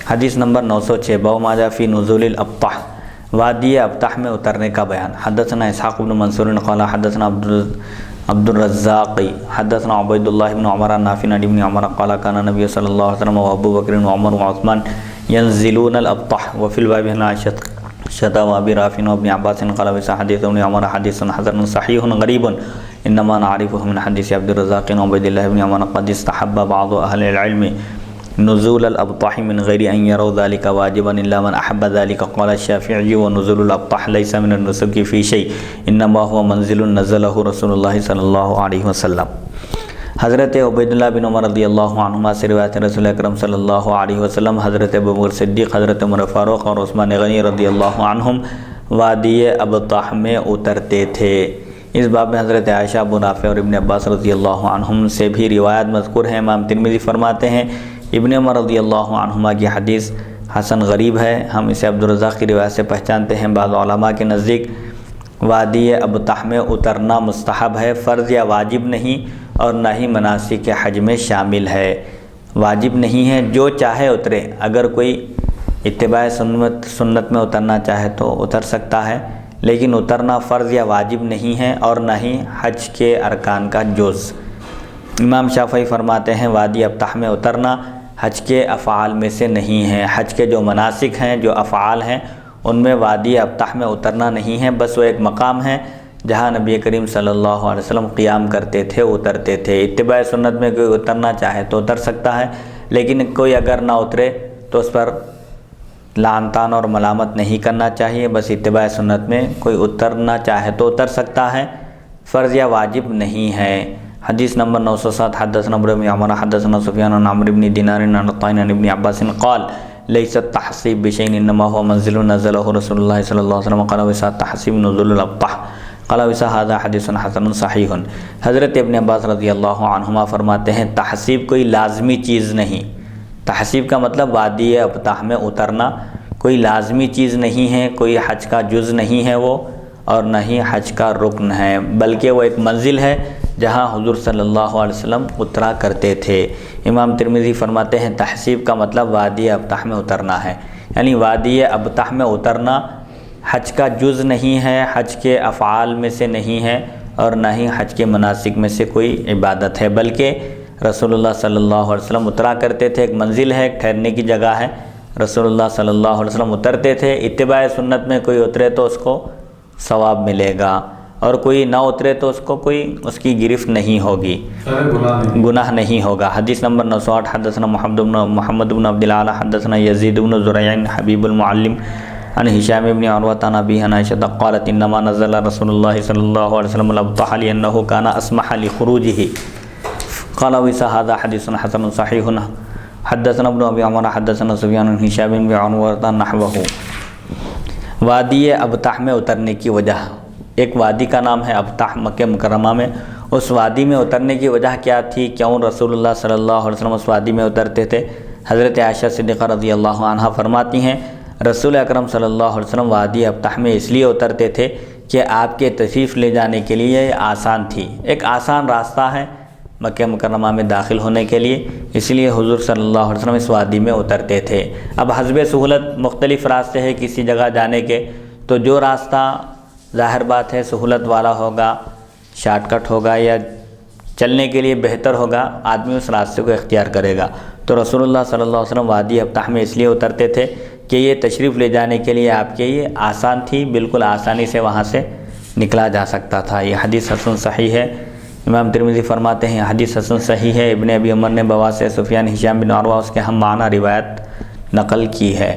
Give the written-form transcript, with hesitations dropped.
حدیث نمبر 906 باب ما جاء فی نزول الابطح، وادی ابطح میں اترنے کا بیان۔ حدثنا اسحاق بن منصور قال حدثنا عبد الرزاق حدثنا عبید اللہ بن عمر نافع عن ابن عمر قال كان النبي صلی اللہ علیہ وسلم وابو بکر وعمر وعثمان ينزلون الابطح وفي الباب عن عائشة وابي رافع وابن عباس قال وسا حديث ابن عمر حديث حسن صحيح غريب انما نعرفه من حديث عبد الرزاق وعبید اللہ بن عمر قد استحب بعض اهل العلم نزول الابطح من غیر ان يروا ذلك واجبا الا من احب ذلك قال الشافعي ونزول الابطح ليس من النسك في شيء انما هو منزل نزله رسول اللہ صلی اللہ علیہ وسلم۔ حضرت عبید اللہ بن عمر رضی اللہ عنہما سے روایت رسول اکرم صلی اللہ علیہ وسلم، حضرت ابوبکر صدیق، حضرت عمر فاروق اور عثمان غنی رضی اللہ عنہم وادی ابطح میں اترتے تھے۔ اس باب میں حضرت عائشہ، ابو رافع اور ابن عباس رضی اللہ عنہم سے بھی روایت مذکور ہیں۔ امام ترمذی فرماتے ہیں ابن عمر رضی اللہ عنہما کی حدیث حسن غریب ہے، ہم اسے عبد الرزاق کی روایت سے پہچانتے ہیں۔ بعض علماء کے نزدیک وادی ابطح میں اترنا مستحب ہے، فرض یا واجب نہیں، اور نہ ہی مناسک حج میں شامل ہے، واجب نہیں ہے، جو چاہے اترے۔ اگر کوئی اتباع سنت میں اترنا چاہے تو اتر سکتا ہے، لیکن اترنا فرض یا واجب نہیں ہے اور نہ ہی حج کے ارکان کا جز۔ امام شافعی فرماتے ہیں وادی ابطح میں اترنا حج کے افعال میں سے نہیں ہے، حج کے جو مناسک ہیں، جو افعال ہیں، ان میں وادی ابطح میں اترنا نہیں ہے، بس وہ ایک مقام ہے جہاں نبی کریم صلی اللہ علیہ وسلم قیام کرتے تھے، اترتے تھے۔ اتباع سنت میں کوئی اترنا چاہے تو اتر سکتا ہے، لیکن کوئی اگر نہ اترے تو اس پر لعن طعن اور ملامت نہیں کرنا چاہیے، بس اتباع سنت میں کوئی اترنا چاہے تو اتر سکتا ہے، فرض یا واجب نہیں ہے۔ حدیث نمبر 907 حدثنا عمرو بن عمر حدثنا سفیان عن عمرو بن دینار عن عطاء عن ابن عباس قال ليس التحصيب بشيء انما هو منزل نزله رسول الله صلی اللہ علیہ وسلم قال وسا التحصيب نزول الابطح قال وسا هذا حدیث حسن صحیح۔ حضرت ابن عباس رضی اللہ عنہما فرماتے ہیں تحصیب کوئی لازمی چیز نہیں، تحصیب کا مطلب وادی ابطح میں اترنا کوئی لازمی چیز نہیں ہے، کوئی حج کا جز نہیں ہے وہ، اور نہ ہی حج کا رکن ہے، بلکہ وہ ایک منزل ہے جہاں حضور صلی اللہ علیہ وسلم اترا کرتے تھے۔ امام ترمذی فرماتے ہیں تحصیب کا مطلب وادی ابطح میں اترنا ہے، یعنی وادی ابطح میں اترنا حج کا جز نہیں ہے، حج کے افعال میں سے نہیں ہے، اور نہ ہی حج کے مناسک میں سے کوئی عبادت ہے، بلکہ رسول اللہ صلی اللہ علیہ وسلم اترا کرتے تھے، ایک منزل ہے، ایک ٹھہرنے کی جگہ ہے، رسول اللہ صلی اللہ علیہ وسلم اترتے تھے۔ اتباع سنت میں کوئی اترے تو اس کو ثواب ملے گا، اور کوئی نہ اترے تو اس کو کوئی اس کی گرفت نہیں ہوگی، گناہ نہیں ہوگا۔ حدیث نمبر 908 حدثنا محمد بن عبد العال حدثنا یزید بن زریع حبیب المعلم عن ہشام بن عروۃ عن ابیہ عن عائشہ قالت انما نزل رسول اللہ صلی اللہ علیہ وسلم الابطح لانه كان اسمح لخروجه قال وسا هذا حدیث حسن صحیح۔ حدثنا ابن ابی عمر حدثنا سفیان عن ہشام بن عروۃ نحوه۔ وادی ابطح میں اترنے کی وجہ، ایک وادی کا نام ہے ابطح مکہ مکرمہ میں، اس وادی میں اترنے کی وجہ کیا تھی، کیوں رسول اللہ صلی اللہ علیہ وسلم اس وادی میں اترتے تھے؟ حضرت عائشہ صدیقہ رضی اللہ عنہا فرماتی ہیں رسول اکرم صلی اللہ علیہ وسلم وادی ابطح میں اس لیے اترتے تھے کہ آپ کے تشریف لے جانے کے لیے آسان تھی، ایک آسان راستہ ہے مکہ مکرمہ میں داخل ہونے کے لیے، اس لیے حضور صلی اللہ علیہ وسلم اس وادی میں اترتے تھے۔ اب حسب سہولت مختلف راستے ہیں کسی جگہ جانے کے، تو جو راستہ ظاہر بات ہے سہولت والا ہوگا، شارٹ کٹ ہوگا یا چلنے کے لیے بہتر ہوگا، آدمی اس راستے کو اختیار کرے گا۔ تو رسول اللہ صلی اللہ علیہ وسلم وادی ابطح میں اس لیے اترتے تھے کہ یہ تشریف لے جانے کے لیے آپ کے یہ آسان تھی، بالکل آسانی سے وہاں سے نکلا جا سکتا تھا۔ یہ حدیث حسن صحیح ہے۔ امام ترمذی فرماتے ہیں حدیث حسن صحیح ہے۔ ابن ابی عمر نے بواسطہ سفیان ہشام بن عروہ اس کے ہم معنی روایت نقل کی ہے۔